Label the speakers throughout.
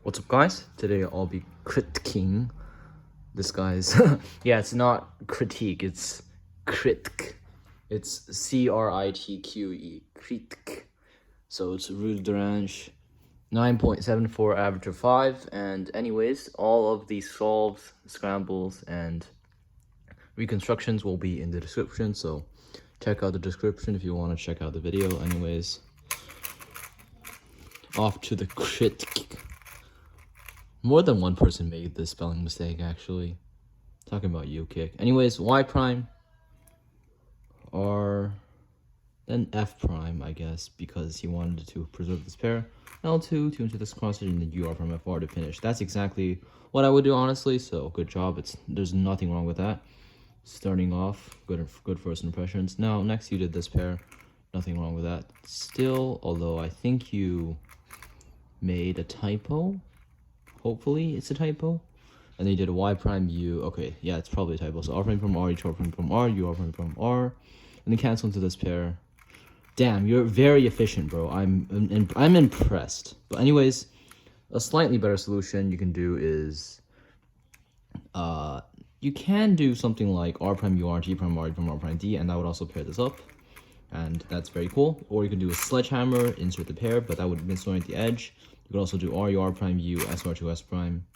Speaker 1: What's up, guys? Today I'll be critiquing this guy's yeah, it's not critique, it's critique. It's CRITQE, critique. So it's Rudransh, 9.74 average of 5. And anyways, all of these solves, scrambles, and reconstructions will be in the description, so check out the description if you want to check out the video. Anyways, off to the critique. More than one person made this spelling mistake, actually. Talking about you, kick. Anyways, y prime, r, then f prime, I guess, because he wanted to preserve this pair. L2, 2 into this crossage, and then ur prime fr to finish. That's exactly what I would do, honestly, so good job. There's nothing wrong with that. Starting off, good first impressions. Now, next you did this pair. Nothing wrong with that. Still, although I think you made a typo. Hopefully it's a typo. And then you did a y prime u. Okay, yeah, it's probably a typo. So r prime from r, u prime from r, u prime from r, and then cancel into this pair. Damn, you're very efficient, bro. I'm impressed. But anyways, a slightly better solution you can do is you can do something like r prime u r, g prime r, u prime r prime d, and that would also pair this up. And that's very cool. Or you can do a sledgehammer, insert the pair, but that would misorient the edge. You could also do r u r prime u, s r to s prime.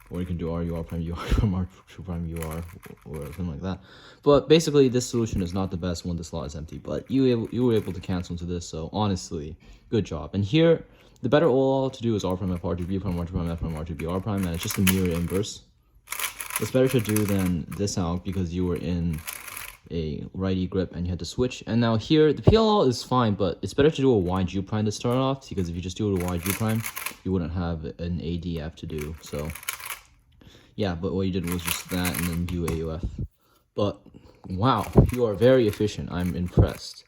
Speaker 1: Or you can do r u r prime u, r prime r to prime u r, or something like that. But basically, this solution is not the best when the slot is empty. But you were able to cancel into this, so honestly, good job. And here, the better all to do is r prime f r to b prime r to prime f prime r to b r prime, and it's just a mirror inverse. It's better to do than this out because you were in a righty grip and you had to switch. And now here the PLL is fine, but it's better to do a wide U prime to start off, because if you just do a wide U prime, you wouldn't have an ADF to do. So yeah, but what you did was just that and then do AUF. But wow, you are very efficient. I'm impressed.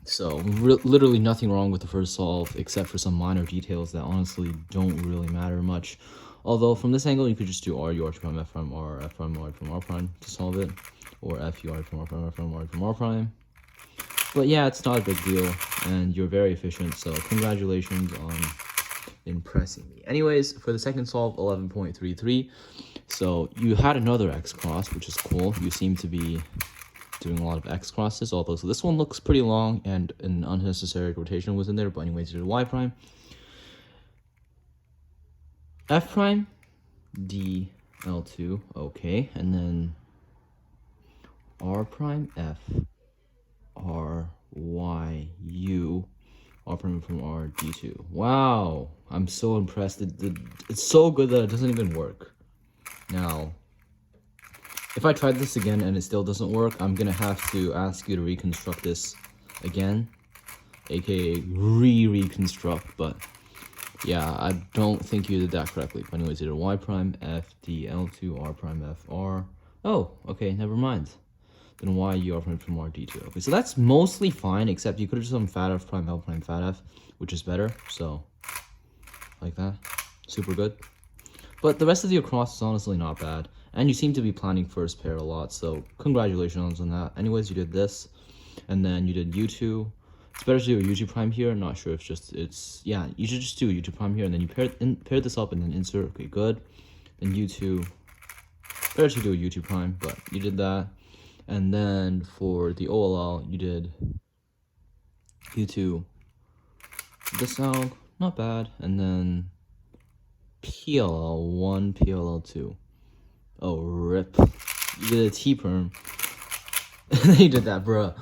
Speaker 1: So literally nothing wrong with the first solve except for some minor details that honestly don't really matter much. Although from this angle you could just do r u r prime f prime r f prime r from r prime to solve it, or f u r from r prime f prime r from r prime. But yeah, it's not a big deal, and you're very efficient, so congratulations on impressing me. Anyways, for the second solve, 11.33. So you had another x cross, which is cool. You seem to be doing a lot of x crosses, although so this one looks pretty long and an unnecessary rotation was in there. But anyways, you did y prime, f prime, d, l2, okay, and then r prime f, r, y, u, r prime from r, d2. Wow, I'm so impressed. It's so good that it doesn't even work. Now, if I tried this again and it still doesn't work, I'm gonna have to ask you to reconstruct this again, aka reconstruct. But yeah, I don't think you did that correctly. But anyways, you did y prime f d l2 r prime f r. Oh, okay, never mind. Then y u r prime from r d2. Okay, so that's mostly fine, except you could have just done fat f prime l prime fat f, which is better. So like that, super good. But the rest of your cross is honestly not bad, and you seem to be planning first pair a lot, so congratulations on that. Anyways, you did this, and then you did u2. It's better to do a u2 prime here. I'm not sure if yeah, you should just do a u2 prime here, and then you pair this up and then insert. Okay, good. Then u2. Better to do a u2 prime, but you did that. And then for the OLL, you did u2 this out, not bad, and then PLL1, PLL2. Oh, rip. You did a T-perm. You did that, bruh.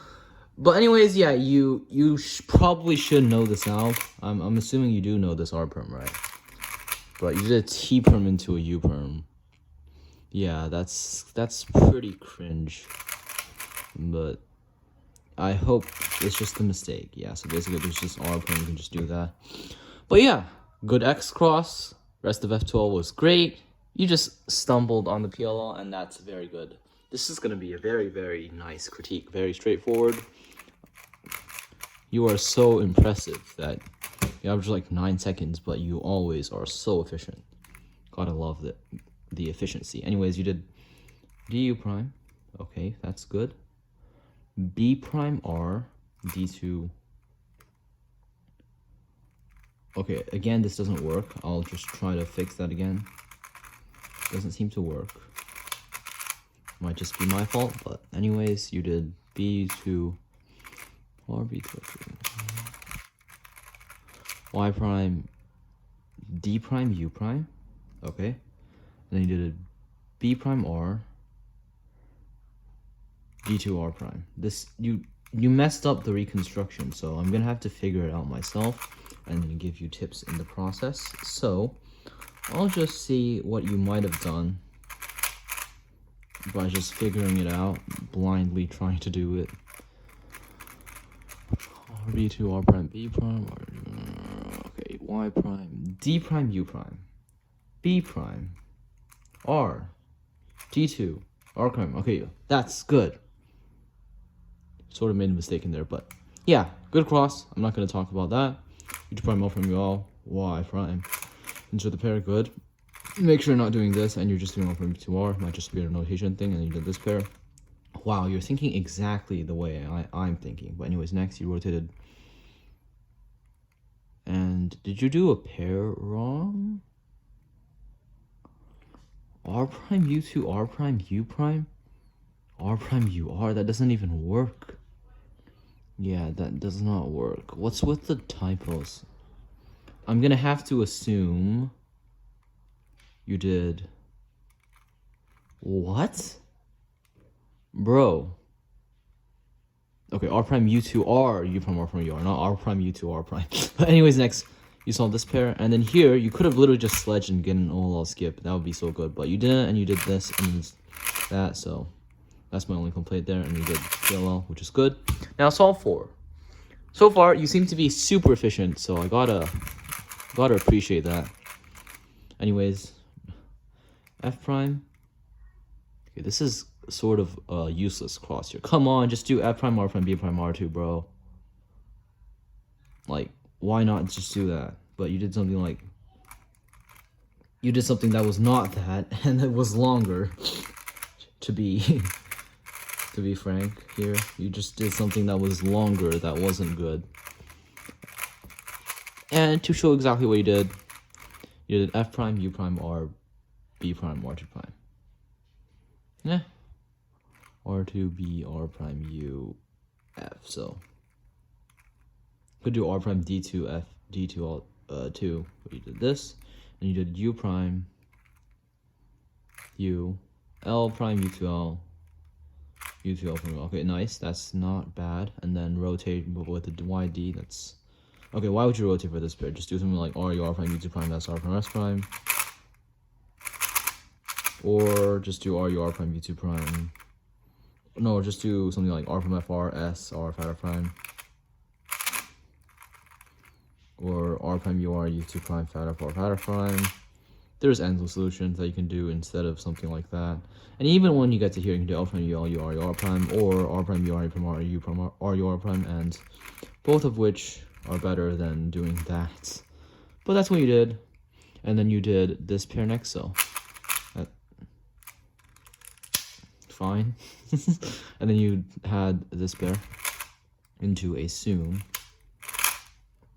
Speaker 1: But anyways, yeah, you probably should know this out. I'm assuming you do know this R-perm, right? But you did a T-perm into a U-perm. Yeah, that's pretty cringe. But I hope it's just a mistake. Yeah, so basically there's just R-perm, you can just do that. But yeah, good X cross. Rest of F12 was great. You just stumbled on the PLL, and that's very good. This is going to be a very, very nice critique. Very straightforward. You are so impressive that you average like 9 seconds, but you always are so efficient. Gotta love the efficiency. Anyways, you did du prime. Okay, that's good. B prime r, d2. Okay, again, this doesn't work. I'll just try to fix that again. Doesn't seem to work. Might just be my fault, but anyways, you did B2 or B2 Y prime D prime U prime. Okay. And then you did a B prime R D2 R prime. This you messed up the reconstruction, so I'm gonna have to figure it out myself and then give you tips in the process. So I'll just see what you might have done by just figuring it out, blindly trying to do it. B2 R prime B prime okay, Y prime D prime U prime B prime R D2 R prime. Okay, that's good. Sort of made a mistake in there, but yeah, good cross. I'm not going to talk about that. U2 prime L prime UL Y prime. Insert the pair, good. Make sure you're not doing this and you're just doing L prime B2R. Might just be a notation thing, and you did this pair. Wow, you're thinking exactly the way I'm thinking. But anyways, next you rotated. And did you do a pair wrong? R prime U2 R prime U prime R prime UR. That doesn't even work. Yeah, that does not work. What's with the typos? I'm gonna have to assume you did what? Bro. Okay, R prime U2R U prime R prime UR, not R prime U2 R prime. But anyways, next you solve this pair, and then here you could have literally just sledged and get an OLL skip. That would be so good, but you didn't, and you did this and that, so that's my only complaint there, and you did PLL, which is good. Now solve 4. So far, you seem to be super efficient, so I gotta appreciate that. Anyways, F prime. Okay, this is sort of a useless cross here. Come on, just do F prime R prime B prime R2, bro. Like, why not just do that? But you did something like, you did something that was not that, and it was longer. To be frank here, you just did something that was longer that wasn't good. And to show exactly what you did F prime U prime R B prime R2 prime. Yeah. R2 B R prime U F. So could do R prime D2 F D2 2, but you did this, and you did U prime U L prime U2L U2L prime. Okay, nice. That's not bad. And then rotate with the YD. That's okay. Why would you rotate for this pair? Just do something like R U R prime U2 prime S R prime S prime, or just do R U R prime U2 prime. No, just do something like R prime FR S R fat R prime, or R prime UR U2 prime fat R fat R prime. There's endless solutions that you can do instead of something like that. And even when you get to here, you can do L prime UL UR UR prime, or R prime UR prime R U prime R UR prime, and both of which are better than doing that. But that's what you did. And then you did this pair next, so fine. And then you had this pair into a soon,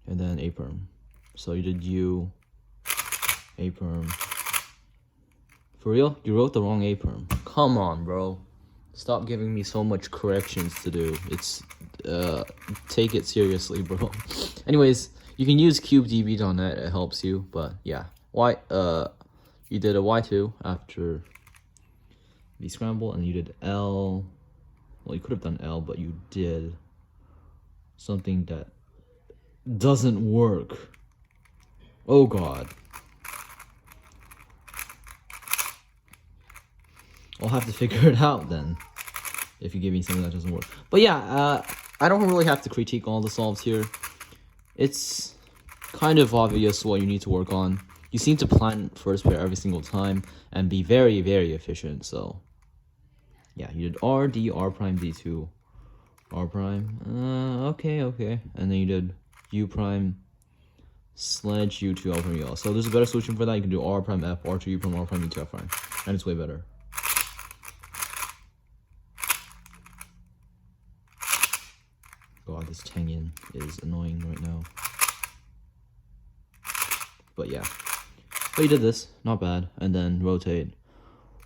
Speaker 1: and then A perm. So you did U A perm. For real? You wrote the wrong A perm. Come on, bro. Stop giving me so much corrections to do. It's take it seriously, bro. Anyways, you can use cubedb.net, it helps you, but yeah. You did a Y2 after the scramble, and you did L. Well, you could have done L, but you did something that doesn't work. Oh god. I'll have to figure it out then, if you give me something that doesn't work. But yeah, I don't really have to critique all the solves here. It's kind of obvious what you need to work on. You seem to plan first pair every single time and be very, very efficient, so yeah, you did R, D, R prime, D2, R prime, okay, and then you did U prime, sledge, U2, L prime, UL. So there's a better solution for that. You can do R prime, F, R2, U prime, R prime, U2, F prime, and it's way better. God, this Tengen is annoying right now. but yeah. But you did this, not bad. And then rotate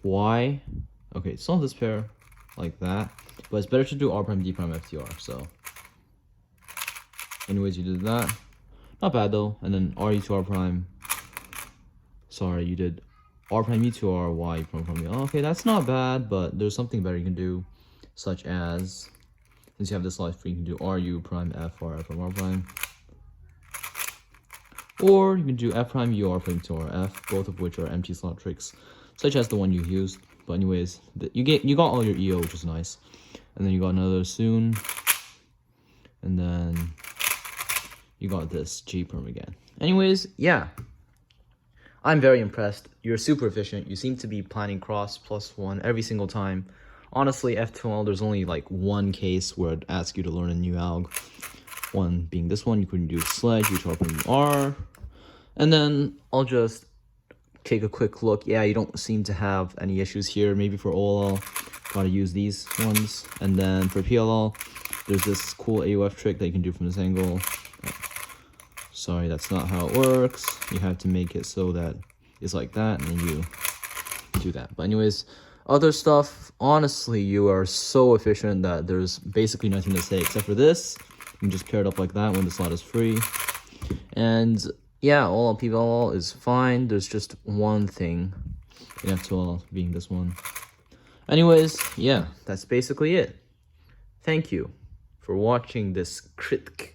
Speaker 1: Y. Okay, solve this pair like that. But it's better to do R prime, D prime, FTR. So, anyways, you did that. Not bad though. And then RE to R prime. Sorry, you did R prime E to R, Y prime from you. Okay, that's not bad, but there's something better you can do, such as, since you have this slot free, you can do RU prime F, R, F prime, R prime. Or you can do F prime U, R prime to R, F, both of which are empty slot tricks, such as the one you used. But anyways, you got all your EO, which is nice. And then you got another soon. And then you got this G perm again. Anyways, yeah. I'm very impressed. You're super efficient. You seem to be planning cross +1 every single time. Honestly, F2L, there's only like one case where it'd ask you to learn a new alg. One being this one, you couldn't do sledge, you talk from R. And then I'll just take a quick look. Yeah, you don't seem to have any issues here. Maybe for OLL, gotta use these ones. And then for PLL, there's this cool AUF trick that you can do from this angle. Sorry, that's not how it works. You have to make it so that it's like that, and then you do that. But anyways, other stuff, honestly, you are so efficient that there's basically nothing to say except for this. You can just pair it up like that when the slot is free. And yeah, all PLL is fine. There's just one thing in F2L being this one. Anyways, yeah, that's basically it. Thank you for watching this critic.